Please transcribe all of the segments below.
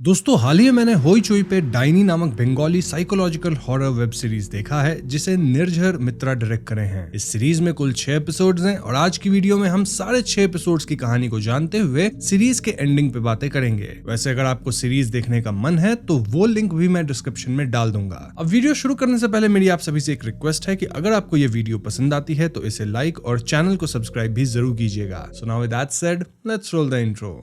दोस्तों हाल ही में मैंने होई चोई पे डाइनी नामक Bengali psychological horror web series देखा है जिसे निर्झर मित्रा डायरेक्ट करे हैं। इस सीरीज में कुल 6 एपिसोड्स हैं और आज की वीडियो में हम सारे 6 एपिसोड्स की कहानी को जानते हुए सीरीज के एंडिंग पे बातें करेंगे। वैसे अगर आपको सीरीज देखने का मन है तो वो लिंक भी मैं डिस्क्रिप्शन में डाल दूंगा। अब वीडियो शुरू करने से पहले मेरी आप सभी से एक रिक्वेस्ट है कि अगर आपको ये वीडियो पसंद आती है तो इसे लाइक और चैनल को सब्सक्राइब भी जरूर कीजिएगा। So now with that said, let's roll the intro.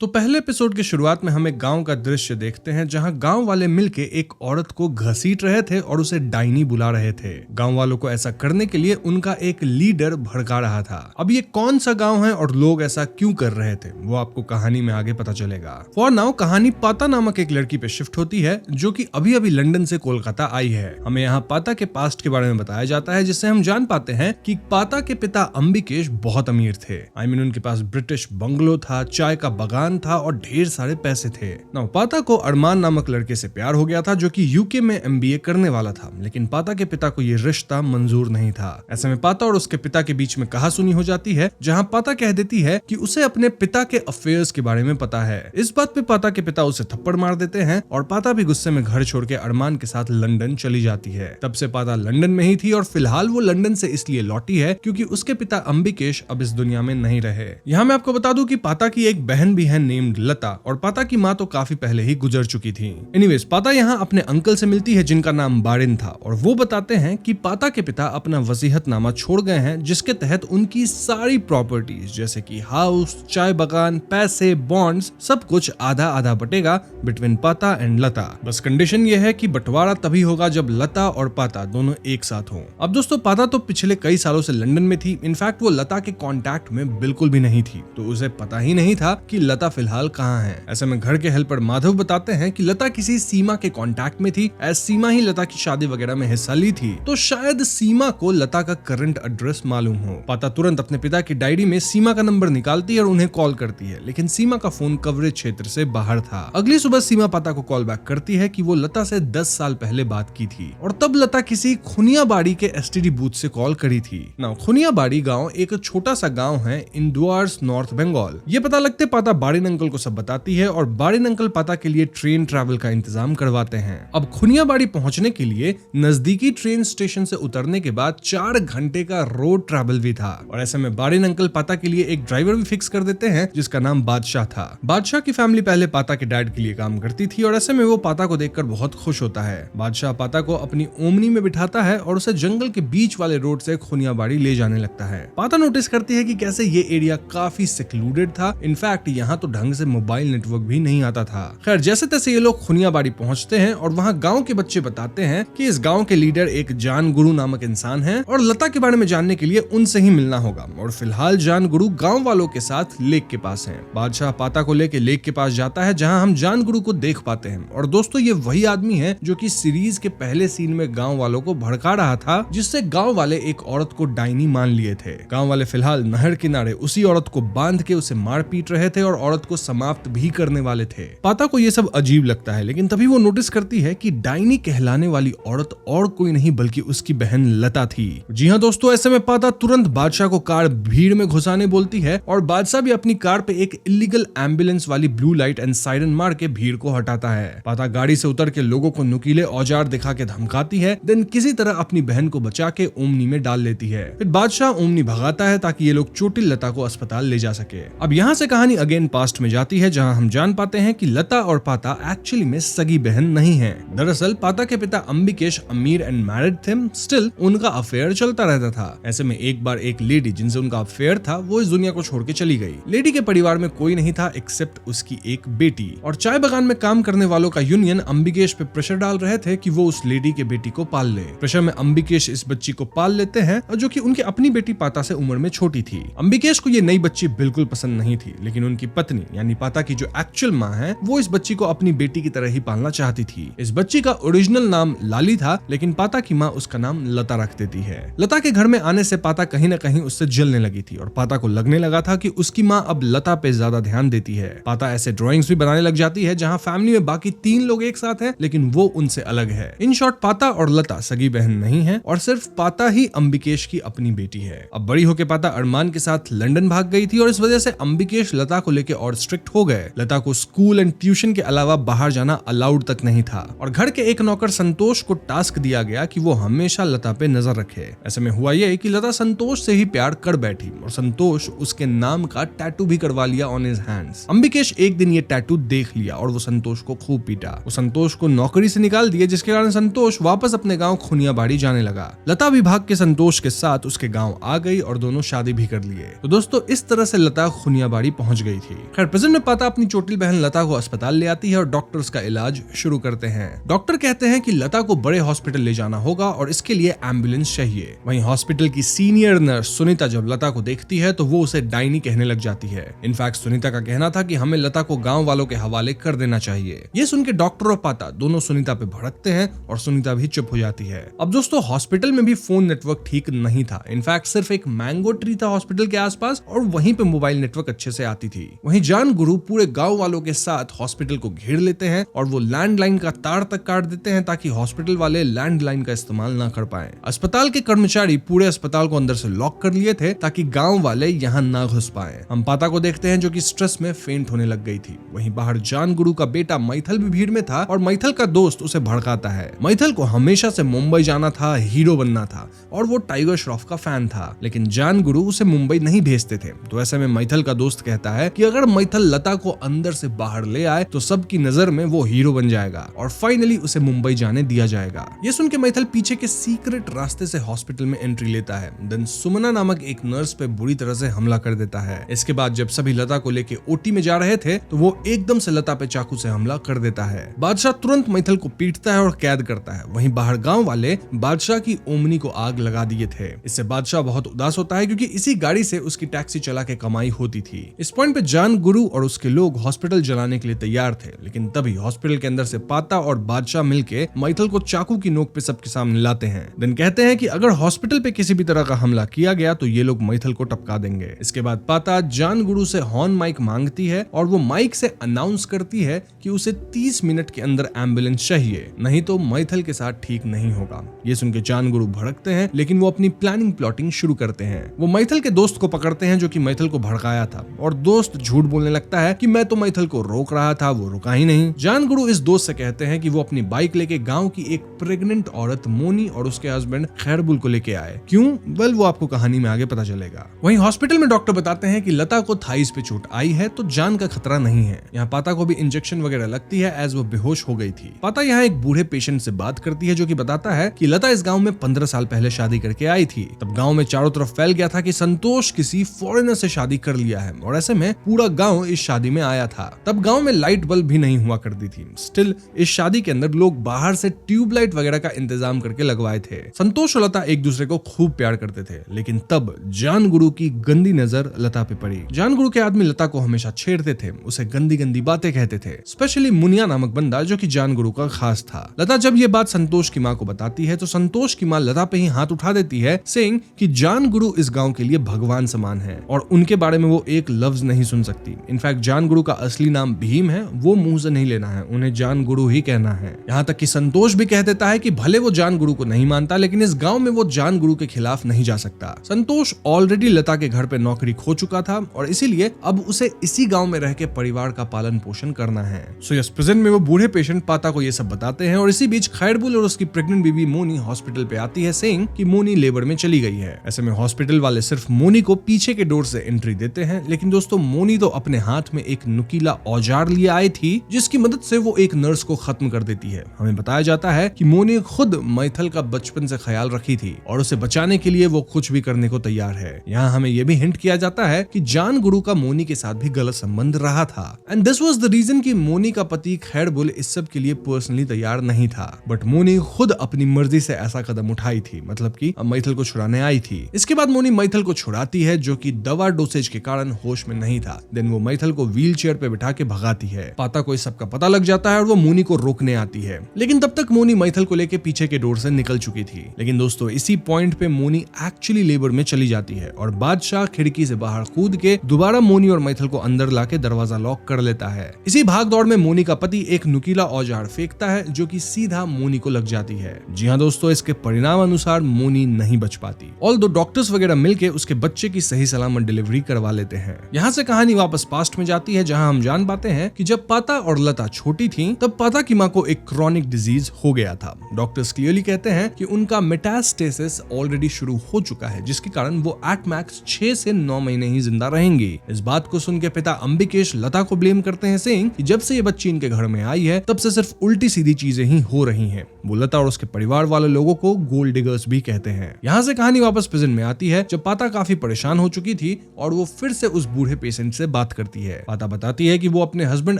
तो पहले एपिसोड की शुरुआत में हम एक गांव का दृश्य देखते हैं जहां गांव वाले मिलके एक औरत को घसीट रहे थे और उसे डाइनी बुला रहे थे। गांव वालों को ऐसा करने के लिए उनका एक लीडर भड़का रहा था। अब ये कौन सा गांव है और लोग ऐसा क्यों कर रहे थे वो आपको कहानी में आगे पता चलेगा। फॉर नाउ कहानी पाता नामक एक लड़की पे शिफ्ट होती है जो कि अभी अभी लंदन से कोलकाता आई है। हमें यहाँ पाता के पास्ट के बारे में बताया जाता है जिससे हम जान पाते हैं कि पाता के पिता अंबिकेश बहुत अमीर थे। उनके पास ब्रिटिश बंगलो था, चाय का बगान था और ढेर सारे पैसे थे। नाउ पाता को अरमान नामक लड़के से प्यार हो गया था जो कि यूके में एमबीए करने वाला था, लेकिन पाता के पिता को ये रिश्ता मंजूर नहीं था। ऐसे में पाता और उसके पिता के बीच में कहासुनी हो जाती है जहां पाता कह देती है कि उसे अपने पिता के अफेयर्स के बारे में पता है। इस बात पे पाता के पिता उसे थप्पड़ मार देते हैं और पाता भी गुस्से में घर छोड़ के अरमान के साथ लंदन चली जाती है। तब से पाता लंदन में ही थी और फिलहाल वो लंदन से इसलिए लौटी है क्योंकि उसके पिता अंबिकेश अब इस दुनिया में नहीं रहे। यहाँ मैं आपको बता दूं कि पाता की एक बहन भी है नेम्ड लता और पाता की माँ तो काफी पहले ही गुजर चुकी थी। एनीवेज पाता यहाँ अपने अंकल से मिलती है जिनका नाम बारिन था और वो बताते हैं कि पाता के पिता अपना वसीयतनामा छोड़ गए हैं जिसके तहत उनकी सारी प्रॉपर्टीज जैसे कि हाउस, चाय बगान, पैसे, बॉन्ड्स सब कुछ आधा आधा बटेगा बिटवीन पाता एंड लता। बस कंडीशन ये है कि बंटवारा तभी होगा जब लता और पाता दोनों एक साथ हों। अब दोस्तों पाता तो पिछले कई सालों से लंदन में थी। इनफैक्ट वो लता के कांटेक्ट में बिल्कुल भी नहीं थी, तो उसे पता ही नहीं था कि लता फिलहाल कहाँ है। ऐसे में घर के हेल्पर माधव बताते हैं कि लता किसी सीमा के कांटेक्ट में थी, एज सीमा ही लता की शादी वगैरह में हिस्सा ली थी, तो शायद सीमा को लता का करंट एड्रेस मालूम हो। पाता तुरंत अपने पिता की डायरी में सीमा का नंबर निकालती है और उन्हें कॉल करती है, लेकिन सीमा का फोन कवरेज क्षेत्र से बाहर था। अगली सुबह सीमा पाता को कॉल बैक करती है कि वो लता से 10 साल पहले बात की थी और तब लता किसी खुनियाबाड़ी के एसटीडी बूथ से कॉल करी थी। नाउ खुनियाबाड़ी गांव एक छोटा सा गांव है इन डुआर्स, नॉर्थ बंगाल। ये पता लगते पाता बारिन अंकल को सब बताती है और बारिन अंकल पाता के लिए ट्रेन ट्रैवल का इंतजाम करवाते हैं। अब खुनियाबाड़ी पहुंचने के लिए नजदीकी ट्रेन स्टेशन से उतरने के बाद 4 घंटे का रोड ट्रैवल भी था और ऐसे में बारिन अंकल पाता के लिए एक ड्राइवर भी फिक्स कर देते हैं जिसका नाम बादशाह था। बादशाह की फैमिली पहले पाता के डैड के लिए काम करती थी और ऐसे में वो पाता को देखकर बहुत खुश होता है। बादशाह पाता को अपनी ओमनी में बिठाता है और उसे जंगल के बीच वाले रोड से खुनियाबाड़ी ले जाने लगता है। पाता नोटिस करती है कि कैसे ये एरिया काफी सेक्लूडेड था। इनफैक्ट यहाँ तो ढंग से मोबाइल नेटवर्क भी नहीं आता था। खैर जैसे तैसे ये लोग खुनियाबाड़ी पहुंचते हैं और वहां गांव के बच्चे बताते हैं कि इस गांव के लीडर एक जान गुरु नामक इंसान है और लता के बारे में जानने के लिए उनसे ही मिलना होगा। और फिलहाल जान गुरु गांव वालों के साथ लेक के पास हैं। बादशाह पाता को लेके लेक के पास जाता है जहां हम जान गुरु को देख पाते हैं। और दोस्तों ये वही आदमी है जो कि सीरीज के पहले सीन में गाँव वालों को भड़का रहा था, जिससे गाँव वाले एक औरत को डाइनी मान लिए थे। गाँव वाले फिलहाल नहर किनारे उसी औरत को बांध के उसे मार पीट रहे थे और औरत को समाप्त भी करने वाले थे। पाता को ये सब अजीब लगता है, लेकिन तभी वो नोटिस करती है कि डाइनी कहलाने वाली औरत और कोई नहीं बल्कि उसकी बहन लता थी। जी हाँ दोस्तों, ऐसे में पाता तुरंत बादशाह को कार भीड़ में घुसाने बोलती है और बादशाह भी अपनी कार पे एक इलीगल एम्बुलेंस वाली ब्लू लाइट एंड सायरन मार के भीड़ को हटाता है। पाता गाड़ी से उतर के लोगों को नुकीले औजार दिखा के धमकाती है, देन किसी तरह अपनी बहन को बचा के ओमनी में डाल लेती है। फिर बादशाह ओमनी भगाता है ताकि ये लोग चोटिल लता को अस्पताल ले जा सके। अब यहाँ से कहानी अगेन पास्ट में जाती है जहाँ हम जान पाते हैं कि लता और पाता एक्चुअली में सगी बहन नहीं है। दरअसल पाता के पिता अंबिकेश अमीर एंड मैरिड थे, स्टिल उनका अफेयर चलता रहता था। ऐसे में एक बार एक लेडी जिनसे उनका अफेयर था वो इस दुनिया को छोड़ के चली गई। लेडी के परिवार में कोई नहीं था एक्सेप्ट उसकी एक बेटी और चाय बगान में काम करने वालों का यूनियन अंबिकेश पे प्रेशर डाल रहे थे कि वो उस लेडी के बेटी को पाल ले। प्रेशर में अंबिकेश इस बच्ची को पाल लेते हैं जो कि उनकी अपनी बेटी पाता से उम्र में छोटी थी। अंबिकेश को ये नई बच्ची बिल्कुल पसंद नहीं थी, लेकिन उनकी पत्नी पत्नी यानी पाता की जो एक्चुअल माँ है वो इस बच्ची को अपनी बेटी की तरह ही पालना चाहती थी। इस बच्ची का ओरिजिनल नाम लाली था, लेकिन पाता की माँ उसका नाम लता रख देती है। लता के घर में आने से पाता कहीं न कहीं उससे जलने लगी थी और पाता को लगने लगा था कि उसकी माँ अब लता पे ज्यादा ध्यान देती है। पाता ऐसे ड्राइंग्स भी बनाने लग जाती है जहाँ फैमिली में बाकी 3 लोग एक साथ हैं, लेकिन वो उनसे अलग है। इन शॉर्ट पाता और लता सगी बहन नहीं है और सिर्फ पाता ही अंबिकेश की अपनी बेटी है। अब बड़ी होकर पाता अरमान के साथ लंदन भाग गई थी और इस वजह से अंबिकेश लता को लेकर और स्ट्रिक्ट हो गए। लता को स्कूल एंड ट्यूशन के अलावा बाहर जाना अलाउड तक नहीं था और घर के एक नौकर संतोष को टास्क दिया गया कि वो हमेशा लता पे नजर रखे। ऐसे में हुआ ये कि लता संतोष से ही प्यार कर बैठी और संतोष उसके नाम का टैटू भी करवा लिया ऑन हिज हैंड्स। अंबिकेश एक दिन ये टैटू देख लिया और वो संतोष को खूब पीटा। वो संतोष को नौकरी से निकाल दिए, जिसके कारण संतोष वापस अपने गांव खुनियाबाड़ी जाने लगा। लता भी भाग के संतोष के साथ उसके गांव आ गई और दोनों शादी भी कर लिए। तो दोस्तों इस तरह से लता खुनियाबाड़ी पहुंच गई थी। खैर प्रेजेंट में पाता अपनी चोटिल बहन लता को अस्पताल ले आती है और डॉक्टर उसका इलाज शुरू करते हैं। डॉक्टर कहते हैं कि लता को बड़े हॉस्पिटल ले जाना होगा और इसके लिए एम्बुलेंस चाहिए। वहीं हॉस्पिटल की सीनियर नर्स सुनीता जब लता को देखती है तो वो उसे डायनी कहने लग जाती है। इनफैक्ट सुनीता का कहना था कि हमें लता को गांव वालों के हवाले कर देना चाहिए। ये सुन के डॉक्टर और पाता दोनों सुनीता पे भड़कते हैं और सुनीता भी चुप हो जाती है। अब दोस्तों हॉस्पिटल में भी फोन नेटवर्क ठीक नहीं था। इनफैक्ट सिर्फ एक मैंगो ट्री था हॉस्पिटल के आसपास और वहीं पे मोबाइल नेटवर्क अच्छे से आती थी। वहीं जान गुरु पूरे गांव वालों के साथ हॉस्पिटल को घेर लेते हैं और वो लैंडलाइन का तार तक काट देते हैं ताकि हॉस्पिटल वाले लैंडलाइन का इस्तेमाल ना कर पाए। अस्पताल के कर्मचारी पूरे अस्पताल को अंदर से लॉक कर लिए थे ताकि गांव वाले यहाँ ना घुस पाए। हम पाता को देखते हैं जो कि स्ट्रेस में फेंट होने लग गई थी। वहीं बाहर जान गुरु का बेटा मैथल भी भीड़ में था और मैथल का दोस्त उसे भड़काता है। मैथल को हमेशा से मुंबई जाना था, हीरो बनना था और वो टाइगर श्रॉफ का फैन था, लेकिन जान गुरु उसे मुंबई नहीं भेजते थे। तो ऐसे में मैथल का दोस्त कहता है कि अगर मैथल लता को अंदर से बाहर ले आए तो सबकी नजर में वो हीरो बन जाएगा और फाइनली उसे मुंबई जाने दिया जाएगा। ये सुन के मैथल पीछे के सीक्रेट रास्ते से हॉस्पिटल में एंट्री लेता है। देन सुमना नामक एक नर्स पे बुरी तरह से हमला कर देता है। इसके बाद जब सभी लता को लेके ओटी में जा रहे थे तो वो एकदम से लता पे चाकू से हमला कर देता है। बादशाह तुरंत मैथल को पीटता है और कैद करता है। वहीं बाहर गांव वाले बादशाह की ओमनी को आग लगा दिए थे। इससे बादशाह बहुत उदास होता है क्योंकि इसी गाड़ी से उसकी टैक्सी चला के कमाई होती थी। इस पॉइंट पे जान गुरु और उसके लोग हॉस्पिटल जलाने के लिए तैयार थे, लेकिन तभी हॉस्पिटल के अंदर से पाता और बादशाह मिलके मैथल को चाकू की नोक पे सबके सामने लाते हैं। देन कहते हैं कि अगर हॉस्पिटल पे किसी भी तरह का हमला किया गया तो ये लोग मैथल को टपका देंगे। इसके बाद पाता जान गुरु से हॉर्न माइक मांगती है और वो माइक से अनाउंस करती है कि उसे 30 मिनट के अंदर एम्बुलेंस चाहिए, नहीं तो मैथल के साथ ठीक नहीं होगा। ये सुन के जान गुरु भड़कते हैं, लेकिन वो अपनी प्लानिंग प्लॉटिंग शुरू करते हैं। वो मैथल के दोस्त को पकड़ते हैं जो कि मैथल को भड़काया था और दोस्त झूठ बोलने लगता है कि मैं तो मैथल को रोक रहा था, वो रुका ही नहीं। जान गुरु इस दोस्त से कहते हैं कि वो अपनी बाइक लेके गांव की एक प्रेग्नेंट औरत मोनी और उसके हस्बैंड खैरबुल को लेके आए। क्यों? वेल वो आपको कहानी में आगे पता चलेगा। वहीं हॉस्पिटल में डॉक्टर बताते हैं कि लता को थाइस पे चोट आई है तो जान का खतरा नहीं है। यहाँ पाता को भी इंजेक्शन वगैरह लगती है एज वो बेहोश हो गई थी। पाता यहाँ एक बूढ़े पेशेंट से बात करती है जो कि बताता है कि लता इस गांव में 15 साल पहले शादी करके आई थी। तब गांव में चारों तरफ फैल गया था कि संतोष किसी फॉरेनर से शादी कर लिया है और ऐसे में पूरा गांव इस शादी में आया था। तब गांव में लाइट बल्ब भी नहीं हुआ करती थी। स्टिल इस शादी के अंदर लोग बाहर से ट्यूबलाइट वगैरह का इंतजाम करके लगवाए थे। संतोष और लता एक दूसरे को खूब प्यार करते थे, लेकिन तब जान गुरु की गंदी नजर लता पे पड़ी। जान गुरु के आदमी लता को हमेशा छेड़ते थे, उसे गंदी गंदी बातें कहते थे, स्पेशली मुनिया नामक बंदा जो कि जान गुरु का खास था। लता जब ये बात संतोष की माँ को बताती है तो संतोष की माँ लता पे ही हाथ उठा देती है, सेइंग कि जान गुरु इस गांव के लिए भगवान समान है और उनके बारे में वो एक लफ्ज नहीं सुन सकती। इनफैक्ट जान गुरु का असली नाम भीम है, वो मुंह से नहीं लेना है, उन्हें जान गुरु ही कहना है। यहाँ तक कि संतोष भी कह देता है कि भले वो जान गुरु को नहीं मानता, लेकिन इस गांव में वो जान गुरु के खिलाफ नहीं जा सकता। संतोष ऑलरेडी लता के घर पे नौकरी खो चुका था और इसीलिए अब उसे इसी गांव में रह के परिवार का पालन पोषण करना है। सो यस, प्रेजेंट में वो बूढ़े पेशेंट पाता को ये सब बताते हैं और इसी बीच खैरबुल और उसकी प्रेग्नेंट बीवी मोनी हॉस्पिटल पे आती है, सेइंग कि मोनी लेबर में चली गई है। ऐसे में हॉस्पिटल वाले सिर्फ मोनी को पीछे के डोर से एंट्री देते हैं, लेकिन दोस्तों मोनी तो अपने हाथ में एक नुकीला औजार लिए आई थी जिसकी मदद से वो एक नर्स को खत्म कर देती है। हमें बताया जाता है कि मोनी खुद मैथल का बचपन से ख्याल रखी थी और उसे बचाने के लिए वो कुछ भी करने को तैयार है। यहाँ हमें यह भी हिंट किया जाता है कि जान गुरु का मोनी के साथ भी गलत संबंध रहा था and this was the reason कि मोनी का पति खैरबुल इस सब के लिए पर्सनली तैयार नहीं था, बट मोनी खुद अपनी मर्जी से ऐसा कदम उठाई थी, मतलब कि मैथल को छुड़ाने आई थी। इसके बाद मोनी मैथल को छुड़ाती है जो कि दवा डोसेज के कारण होश में नहीं था। देन देन वो मैथल को व्हील चेयर पे बिठा के भगाती है। पाता को इस सब का पता लग जाता है और वो मोनी को रोकने आती है, लेकिन तब तक मोनी मैथल को लेके पीछे के डोर से निकल चुकी थी। लेकिन दोस्तों इसी पॉइंट पे मोनी एक्चुअली लेबर में चली जाती है और बादशाह खिड़की से बाहर कूद के दोबारा मोनी और मैथल को अंदर लाके दरवाजा लॉक कर लेता है। इसी भाग दौड़ में मोनी का पति एक नुकीला औजार फेंकता है जो कि सीधा मोनी को लग जाती है। जी हाँ दोस्तों, इसके परिणाम अनुसार मोनी नहीं बच पाती। ऑल्दो डॉक्टर्स वगैरह मिलके उसके बच्चे की सही सलामत डिलीवरी करवा लेते हैं। यहाँ से कहानी वापस पास्ट में जाती है, जहाँ हम जान पाते हैं कि जब पाता और लता छोटी थी तब पाता की माँ को एक क्रॉनिक डिजीज हो गया था। डॉक्टर्स क्लियरली कहते हैं कि उनका मेटास्टेसिस ऑलरेडी शुरू हो चुका है, जिसके कारण वो एट मैक्स 6 से 9 महीने ही जिंदा रहेंगी। इस बात को सुन के पिता अंबिकेश लता को ब्लेम करते हैं, सेइंग कि जब से ये बच्ची इनके घर में आई है तब से सिर्फ उल्टी सीधी चीजें ही हो रही हैं। वो लता और उसके परिवार वाले लोगों को गोल्ड डिगर्स भी कहते हैं। यहाँ से कहानी वापस प्रेजेंट में आती है, जब पाता काफी परेशान हो चुकी थी और वो फिर से उस बूढ़े पेशेंट से बात करती है। पाता बताती है कि वो अपने हस्बैंड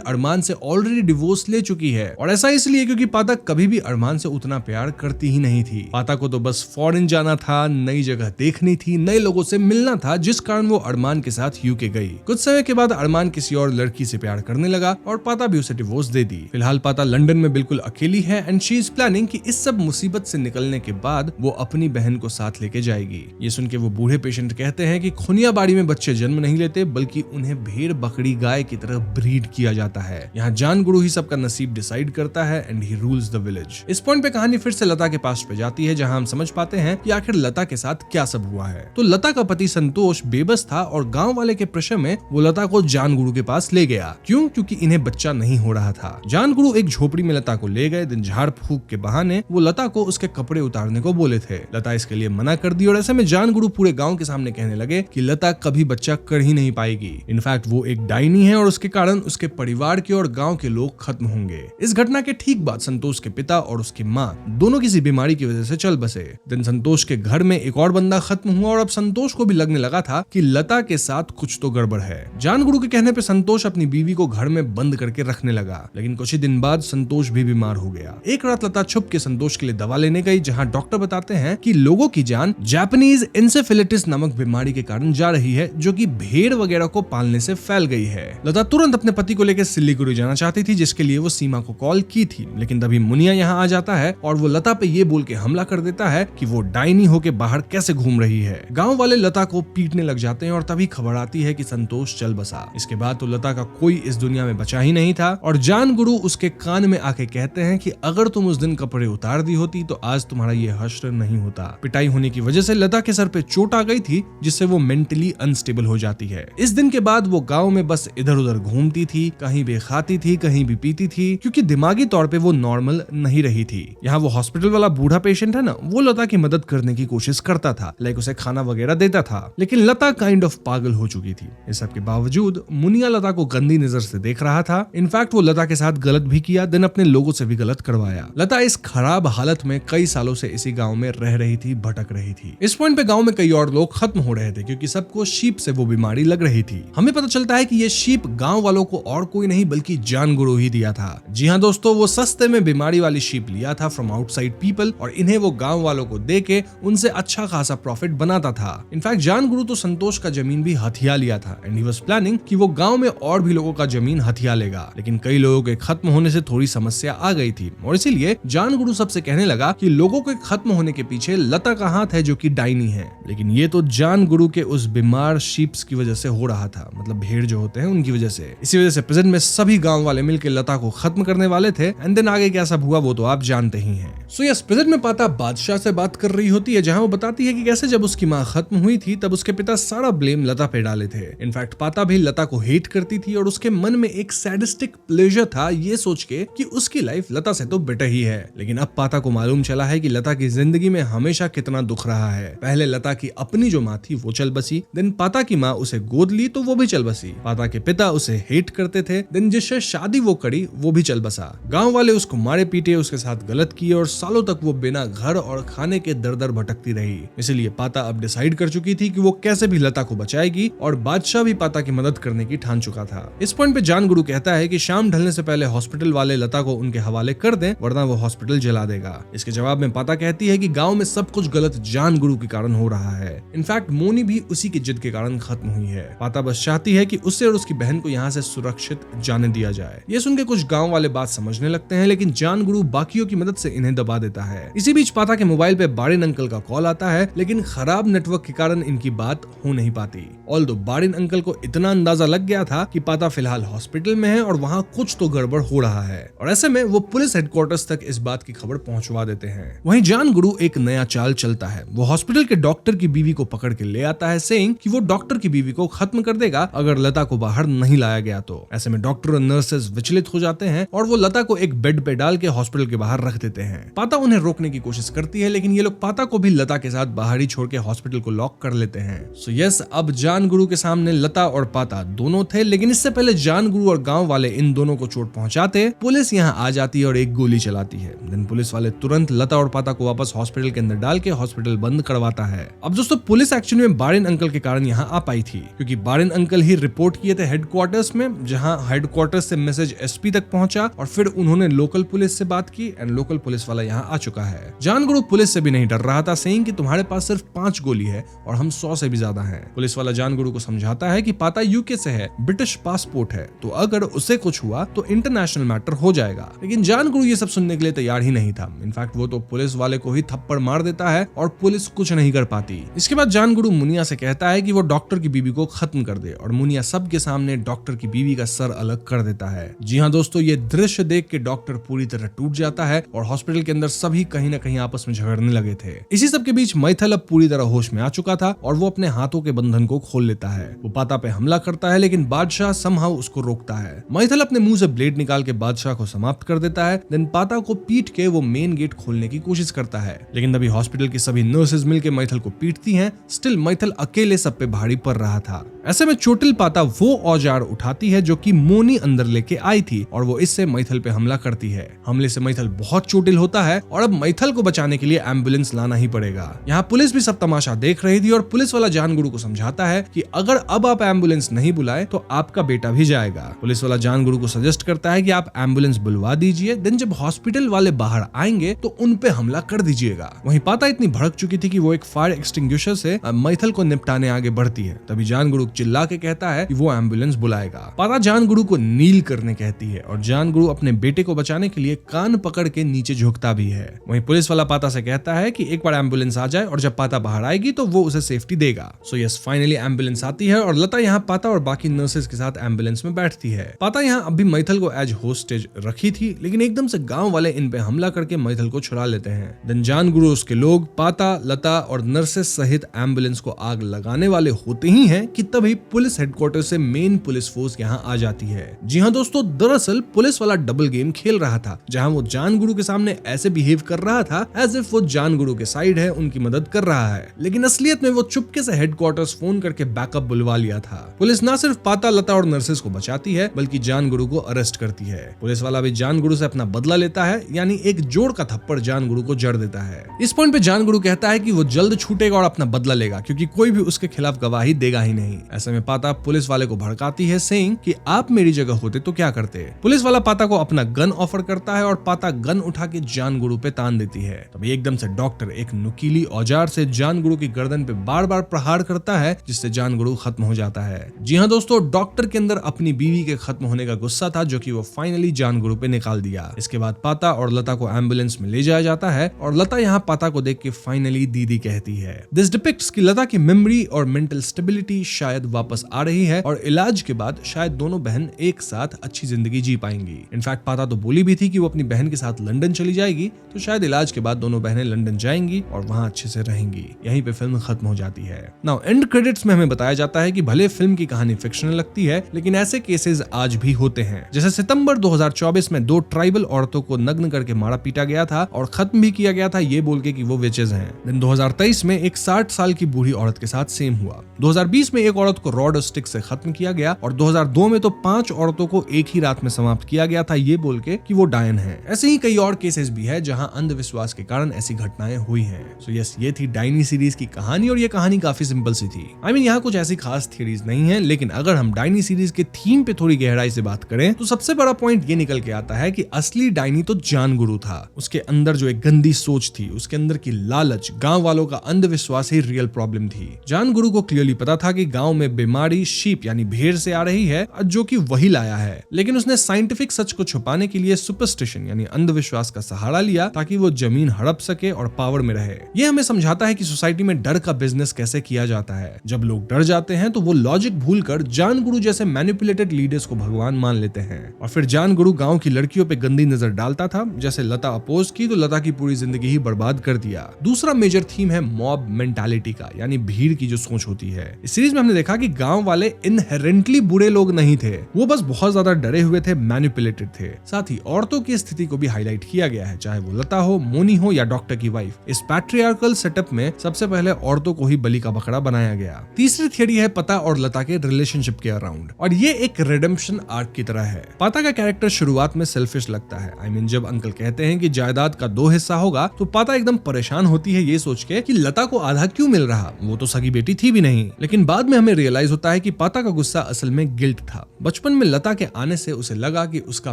अरमान से ऑलरेडी डिवोर्स ले चुकी है और ऐसा इसलिए क्योंकि पाता कभी भी अरमान से उतना प्यार करती ही नहीं थी। पाता को तो बस फॉरेन जाना था, नई जगह देखनी थी, नए लोगों से मिलना था, जिस कारण वो अरमान के साथ यूके गई। कुछ समय के बाद अरमान किसी और लड़की से प्यार करने लगा और पाता भी उसे डिवोर्स दे दी। फिलहाल पाता लंदन में बिल्कुल अकेली है एंड शी इज प्लानिंग कि इस सब मुसीबत से निकलने के बाद वो अपनी बहन को साथ लेके जाएगी। ये सुन के वो बूढ़े पेशेंट कहते हैं कि खुनिया बाड़ी में बच्चे जन्म नहीं लेते, बल्कि उन्हें भेड़ बकरी गाय की तरह ब्रीड किया जाता है। यहाँ जान गुरु ही सबका नसीब डिसाइड करता है and he rules the village. इस पॉइंट पे कहानी फिर से लता के पास पे जाती है, जहाँ हम समझ पाते हैं कि आखिर लता के साथ क्या सब हुआ है। तो लता का पति संतोष बेबस था और गांव वाले के प्रेशर में वो लता को जान गुरु के पास ले गया। क्यों? क्योंकि इन्हें बच्चा नहीं हो रहा था। जान गुरु एक झोपड़ी में लता को ले गए, दिन झाड़ फूक के बहाने वो लता को उसके कपड़े उतारने को बोले थे। लता इसके लिए मना कर दी और ऐसे में जान गुरु पूरे गांव के सामने कहने लगे कि लता कभी बच्चा कर ही नहीं पाएगी। इनफैक्ट वो एक डायनी है और उसके कारण उसके परिवार के और गांव के लोग खत्म होंगे। इस घटना के ठीक बाद संतोष के पिता और उसकी माँ दोनों किसी बीमारी की वजह से चल बसे। दिन संतोष के घर में एक और बंदा खत्म हुआ और अब संतोष को भी लगने लगा था कि लता के साथ कुछ तो गड़बड़ है। जान गुरु के कहने पे संतोष अपनी बीवी को घर में बंद करके रखने लगा, लेकिन कुछ ही दिन बाद संतोष भी बीमार हो गया। एक रात लता छुप के संतोष के लिए दवा लेने गई, जहाँ डॉक्टर बताते हैं कि लोगों की जान जापानीज एन्सेफेलिटिस नामक बीमारी के कारण जा रही है, जो कि भेड़ वगैरह को पालने से फैल गई है। लता तुरंत अपने पति को लेकर सिलीगुड़ी जाना चाहती थी, जिसके लिए वो सीमा को कॉल की थी, लेकिन तभी मुनिया यहाँ आ जाता है और वो लता पे ये बोल के हमला कर देता है कि वो डायनी होके बाहर कैसे घूम रही है। गांव वाले लता को पीटने लग जाते हैं और तभी खबर आती है कि संतोष चल बसा। इसके बाद तो लता का कोई इस दुनिया में बचा ही नहीं था और जान गुरु उसके कान में आके कहते हैं कि अगर तुम उस दिन कपड़े उतार दी होती तो आज तुम्हारा ये हश्र नहीं होता। पिटाई होने की वजह से लता के सर पे चोट आ गई थी, जिससे वो मेंटली अनस्टेबल हो जाती है। इस दिन के बाद वो गांव में बस इधर उधर घूमती थी, कहीं भी खाती थी, कहीं भी पीती थी, क्योंकि दिमागी तौर पे वो नॉर्मल नहीं रही थी। यहाँ वो हॉस्पिटल वाला बूढ़ा पेशेंट है ना, वो लता की मदद करने की कोशिश करता था, लाइक उसे खाना वगैरह देता था, लेकिन लता काइंड ऑफ पागल हो चुकी थी। इस सब के बावजूद मुनिया लता को गंदी नजर से देख रहा था। इनफैक्ट वो लता के साथ गलत भी किया, देन अपने लोगों से भी गलत करवाया। लता इस खराब हालत में कई सालों से इसी गांव में रह रही थी, भटक रही थी। इस पॉइंट पे गांव में कई और लोग खत्म हो रहे थे, क्योंकि सबको शीप से वो बीमारी लग रही थी। हमें पता चलता है कि ये शीप गांव वालों को और कोई नहीं बल्कि जान गुरु ही दिया था। जी हाँ दोस्तों, वो सस्ते में बीमारी वाली शीप लिया था फ्रॉम आउटसाइड पीपल और इन्हें वो गांव वालों को दे के उनसे अच्छा खासा प्रॉफिट बनाता था। इनफैक्ट जान गुरु तो संतोष का जमीन भी हथिया लिया था एंड ही वाज प्लानिंग कि वो गांव में और भी लोगों का जमीन हथिया लेगा, लेकिन कई लोगों के खत्म होने से थोड़ी समस्या आ गई थी और इसीलिए जान गुरु सबसे कहने लगा कि लोगों के खत्म होने के पीछे लता का हाथ है, जो कि डायनी है। लेकिन ये तो जान गुरु के उस बीमार शीप्स की वजह से हो रहा था, मतलब भेड़ जो होते हैं उनकी वजह से। इसी वजह से प्रेजेंट में सभी गांव वाले मिलकर लता को खत्म करने वाले थे एंड देन आगे क्या सब हुआ वो तो आप जानते ही हैं। सो यस, प्रेजेंट में पाता बादशाह से बात कर रही होती है, जहां वो बताती है कि कैसे जब उसकी माँ खत्म हुई थी तब उसके पिता सारा ब्लेम लता पे डाले थे। इनफैक्ट पाता भी लता को हेट करती थी और उसके मन में एक सैडिस्टिक प्लेजर था ये सोच के कि उसकी लाइफ लता से तो बेटर ही है। लेकिन अब पाता को मालूम चला है कि लता की जिंदगी में हमेशा कितना दुख रहा है। पहले लता की अपनी जो माँ थी वो चल बसी, देन पाता की माँ उसे गोद ली तो वो भी चल बसी। पाता के पिता उसे हेट करते थे, देन जिससे शादी वो करी वो भी चल बसा। गांव वाले उसको मारे पीटे, उसके साथ गलत किए और सालों तक वो बिना घर और खाने के दर दर भटकती रही। इसलिए पाता अब डिसाइड कर चुकी थी कि वो कैसे भी लता को बचाएगी और बादशाह भी पाता की मदद करने की ठान चुका था। इस पॉइंट पे जान गुरु कहता है कि शाम ढलने से पहले हॉस्पिटल वाले लता को उनके हवाले कर दें, वरना वो हॉस्पिटल जला देगा। इसके जवाब में पाता कहती है कि गांव में सब कुछ गलत जान गुरु के कारण हो रहा है। इनफैक्ट मोनी भी उसी की जिद के कारण खत्म हुई है। पाता बस चाहती है कि उससे और उसकी बहन को यहाँ से सुरक्षित जाने दिया जाए। ये सुनकर कुछ गांव वाले बात समझने लगते हैं, लेकिन जान गुरु बाकियों की मदद से इन्हें दबा देता है। इसी बीच पाता के मोबाइल पे बारिन अंकल का कॉल आता है, लेकिन खराब नेटवर्क के कारण इनकी बात हो नहीं पाती। ऑल्दो बारिन अंकल को इतना अंदाजा लग गया था कि पाता फिलहाल हॉस्पिटल में है और वहाँ कुछ तो गड़बड़ हो रहा है, और ऐसे में वो पुलिस हेडक्वार्टर्स तक इस बात की खबर पहुंचवा देते हैं। वहीं जान गुरु एक नया चाल चलता है। वो हॉस्पिटल के डॉक्टर की बीवी को पकड़ के ले आता है, सेइंग कि वो डॉक्टर की बीवी को खत्म कर देगा अगर लता को बाहर नहीं लाया गया तो। ऐसे में डॉक्टर और नर्सेस विचलित हो जाते हैं और वो लता को एक बेड पे डाल के हॉस्पिटल के बाहर रख देते हैं। पाता उन्हें रोकने की कोशिश करती है, लेकिन ये लोग पाता को भी लता के साथ बाहर ही छोड़ के हॉस्पिटल को लॉक कर लेते हैं। सो यस, अब जान गुरु के सामने लता और पाता दोनों थे, लेकिन इससे पहले जान गुरु और गांव वाले इन दोनों को चोट पहुंचाते पुलिस यहाँ आ जाती है और एक गोली चलाती है। देन पुलिस वाले तुरंत लता और पाता को वापस हॉस्पिटल के अंदर डाल के हॉस्पिटल बंद करवाता है। अब दोस्तों, पुलिस एक्चुअली में बारिन अंकल के कारण यहाँ आ पाई थी, क्योंकि बारिन अंकल ही रिपोर्ट किए थे हेडक्वार्टर्स में, जहाँ हेडक्वार्टर्स से मैसेज एसपी तक पहुंचा और फिर उन्होंने लोकल पुलिस से बात की एंड लोकल पुलिस वाला यहाँ आ चुका है। जान गुरु पुलिस से भी नहीं डर रहा था, सेइंग कि तुम्हारे पास सिर्फ 5 गोली है और हम 100 से भी ज्यादा हैं। पुलिस वाला जान गुरु को समझाता है कि पाता यूके से है, ब्रिटिश पासपोर्ट है, तो अगर उससे कुछ हुआ तो इंटरनेशनल मैटर हो जाएगा। लेकिन जान गुरु ये सब सुनने के लिए तैयार ही नहीं था। इनफैक्ट वो तो पुलिस वाले को ही थप्पड़ मार देता है और पुलिस कुछ नहीं कर पाती। इसके बाद जान गुरु मुनिया से कहता है कि वो डॉक्टर की बीवी को खत्म कर दे, और मुनिया सबके सामने डॉक्टर की बीवी का सर अलग कर देता है। जी हाँ दोस्तों, ये दृश्य देख के डॉक्टर पूरी तरह टूट जाता है और हॉस्पिटल के अंदर सभी कहीं ना कहीं आपस में झगड़ने लगे थे। इसी सब के बीच मैथल अब पूरी तरह होश में आ चुका था और वो अपने हाथों के बंधन को खोल लेता है। वो पाता पे हमला करता है, लेकिन बादशाह समहाउ उसको रोकता है। मैथल अपने मुंह से ब्लेड निकाल के बादशाह को समाप्त कर देता है। देन पाता को पीट के वो मेन गेट खोलने की कोशिश करता है, लेकिन तभी हॉस्पिटल की सभी नर्सेज मिलकर मैथल को पीटती हैं। स्टिल मैथल अकेले सब पे भारी पड़ रहा था। ऐसे में चोटिल पाता वो औजार उठाती है जो कि मोनी अंदर लेके आई थी, और वो इससे मैथल पे हमला करती है। हमले से मैथल बहुत चोटिल होता है और अब मैथल को बचाने के लिए एम्बुलेंस लाना ही पड़ेगा। यहाँ पुलिस भी सब तमाशा देख रही थी और पुलिस वाला जान गुरु को समझाता है कि अगर अब आप एम्बुलेंस नहीं बुलाए तो आपका बेटा भी जाएगा। पुलिस वाला जान गुरु को सजेस्ट करता है कि आप एम्बुलेंस बुलवा दीजिए, देन जब हॉस्पिटल वाले बाहर आएंगे तो उन पे हमला कर दीजिएगा। वहीं पाता इतनी भड़क चुकी थी कि वो एक फायर एक्सटिंग्विशर से मैथल को निपटाने आगे बढ़ती है। तभी जान गुरु चिल्ला के कहता है कि वो एम्बुलेंस बुलाएगा। पाता जान गुरु को नील करने कहती है और जान गुरु अपने बेटे को बचाने के लिए कान पकड़ के नीचे झुकता भी है। वहीं पुलिस वाला पाता से कहता है कि एक बार एम्बुलेंस आ जाए और जब पाता बाहर आएगी तो वो उसे सेफ्टी देगा। सो यस, फाइनली एम्बुलेंस आती है और लता यहाँ पाता और बाकी नर्सेज के साथ एम्बुलेंस में बैठती है। पाता यहाँ अभी मैथल को एज होस्टेज रखी थी, लेकिन एकदम से गांव वाले इन पे हमला करके मैथल को छुड़ा लेते हैं। देन जान गुरु उसके लोग पाता, लता और नर्सेज सहित एम्बुलेंस को आग लगाने वाले होते ही हैं कि तभी पुलिस हेडक्वार्टर से मेन पुलिस फोर्स यहाँ आ जाती है। जी हाँ दोस्तों, दरअसल पुलिस वाला डबल गेम खेल रहा था, जहाँ वो जान गुरु के सामने ऐसे बिहेव कर रहा था एज इफ वो जान गुरु के साइड है, उनकी मदद कर रहा है, लेकिन असलियत में वो चुपके से हेडक्वार्टर्स फोन करके बैकअप बुलवा लिया था। पुलिस न सिर्फ पाता, लता और नर्सेज को बचाती है बल्कि जान गुरु को अरेस्ट करती है। पुलिस वाला भी जान गुरु से अपना बदला लेता है, यानी एक जोड़ का थप्पड़ जान गुरु को जड़ देता है। इस पॉइंट पे जान गुरु कहता है कि वो जल्द छूटेगा और अपना बदला लेगा, क्योंकि कोई भी उसके खिलाफ गवाही देगा ही नहीं। ऐसे में पाता पुलिस वाले को भड़काती है, सेइंग कि आप मेरी जगह होते तो क्या करते। पुलिस वाला पाता को अपना गन ऑफर करता है और पाता गन उठा के जान गुरु पे तान देती है। तभी एकदम से डॉक्टर एक नुकीली औजार से जान गुरु की गर्दन पे बार बार प्रहार करता है, जिससे जान गुरु खत्म हो जाता है। जी हाँ दोस्तों, डॉक्टर के अंदर अपनी बीवी के खत्म होने का गुस्सा था, जो कि वो फाइनली जान गुरु पे निकाल दिया। इसके बाद पाता और लता को एम्बुलेंस में ले जाया जाता है और लता यहाँ पाता को देख के फाइनली दीदी कहती है। दिस डिपिक्ट्स कि लता की मेमोरी और मेंटल स्टेबिलिटी शायद वापस आ रही है और इलाज के बाद शायद दोनों बहन एक साथ अच्छी जिंदगी जी पाएंगी। इनफैक्ट पाता तो बोली भी थी कि वो अपनी बहन के साथ लंदन चली जाएगी, तो शायद इलाज के बाद दोनों बहनें लंदन जाएंगी और वहां अच्छे से रहेंगी। यहीं पे फिल्म खत्म हो जाती है। नाउ एंड क्रेडिट्स में हमें बताया जाता है कि भले फिल्म की कहानी फिक्शनल लगती है, लेकिन ऐसे केसेस आज भी होते हैं। जैसे सितंबर 2024 में 2 ट्राइबल औरतों को नग्न करके मारा पीटा गया था और खत्म भी किया गया था ये बोल के कि वो विचेज हैं। दिन 2023 में एक 60 साल की बूढ़ी औरत के साथ सेम हुआ। 2020 में एक औरत को रॉड और स्टिक से खत्म किया गया और 2002 में तो 5 औरतों को एक ही रात में समाप्त किया गया था ये बोल के कि वो डायन है। ऐसे ही कई और केसेस भी है जहां अंधविश्वास के कारण ऐसी घटनाएं हुई हैं। सो यस, ये थी डायनी सीरीज की कहानी और ये कहानी काफी सिंपल सी थी। आई मीन यहाँ कुछ ऐसी खास थियरीज नहीं है, लेकिन अगर हम डायनी सीरीज के थीम पे थोड़ी गहराई से बात करें तो सबसे बड़ा पॉइंट ये निकल के आता है कि असली डायनी तो जान जान गुरु था। उसके अंदर जो एक गंदी सोच थी, उसके अंदर की लालच, गांव वालों का अंधविश्वास ही रियल प्रॉब्लम थी। जान गुरु को क्लियरली पता था कि गांव में बीमारी शीप यानी भेड़ से आ रही है, जो कि वही लाया है, लेकिन उसने साइंटिफिक सच को छुपाने के लिए सुपरस्टिशन यानी अंधविश्वास का सहारा लिया ताकि वो जमीन हड़प सके और पावर में रहे। ये हमें समझाता है कि सोसाइटी में डर का बिजनेस कैसे किया जाता है। जब लोग डर जाते हैं तो वो लॉजिक भूलकर जान गुरु जैसे मैनिपुलेटेड लीडर्स को भगवान मान लेते हैं। और फिर जान गुरु गांव की लड़कियों पे गंदी नजर डालता था। जैसे लता अपोज की तो लता की पूरी जिंदगी ही बर्बाद कर दिया। दूसरा मेजर थीम है मॉब मेंटालिटी का, यानी भीड़ की जो सोच होती है। इस सीरीज में हमने देखा कि गांव वाले इनहेरेंटली बुरे लोग नहीं थे, वो बस बहुत ज्यादा डरे हुए थे, मैनिपुलेटेड थे। साथ ही औरतों की स्थिति को भी हाईलाइट किया गया है, चाहे वो लता हो, मोनी हो या डॉक्टर की वाइफ। इस पैट्रियार्कल सेटअप में सबसे पहले औरतों को ही बलि का बकरा बनाया गया। तीसरी थियरी है पता और लता के रिलेशनशिप के अराउंड, और ये एक रिडेम्पशन आर्क की तरह है। पता का कैरेक्टर शुरुआत में सेल्फिश लगता है। जब अंकल कहते हैं कि जायदाद का 2 हिस्सा होगा तो पता एकदम परेशान होती है ये सोच के कि लता को आधा क्यों मिल रहा, वो तो सगी बेटी थी भी नहीं। लेकिन बाद में हमें रियलाइज होता है कि पता का गुस्सा असल में गिल्ट था। बचपन में लता के आने से उसे लगा कि उसका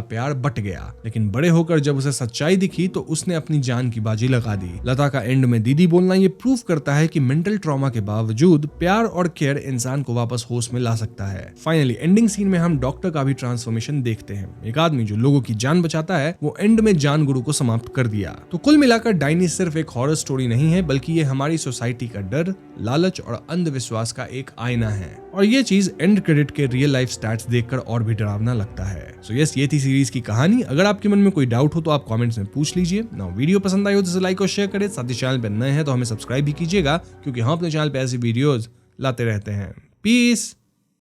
प्यार बट गया, लेकिन बड़े होकर जब उसे सच्चाई दिखी तो उसने अपनी जान की बाजी लगा दी। लता का एंड में दीदी बोलना ये प्रूव करता है कि मेंटल ट्रॉमा के बावजूद प्यार और केयर इंसान को वापस होश में ला सकता है। फाइनली एंडिंग सीन में हम डॉक्टर का भी ट्रांसफॉर्मेशन देखते हैं। एक आदमी जो लोगों की जान बचाता है, वो एंड में जान गुरु को समाप्त कर दिया। तो कुल मिलाकर डाइनी सिर्फ एक हॉरर स्टोरी नहीं है, बल्कि ये हमारी सोसाइटी का डर, लालच और अंधविश्वास का एक आईना है। और ये चीज एंड क्रेडिट के रियल लाइफ स्टैट्स देखकर और भी डरावना लगता है। सो यस, ये थी सीरीज की कहानी। अगर आपके मन में कोई डाउट हो तो आप कमेंट्स में पूछ लीजिए। ना वीडियो पसंद आई हो तो लाइक और शेयर करें। साथ ही चैनल पे नए हैं तो हमें सब्सक्राइब भी कीजिएगा, क्योंकि हम अपने चैनल पे ऐसी वीडियोस लाते रहते हैं। पीस।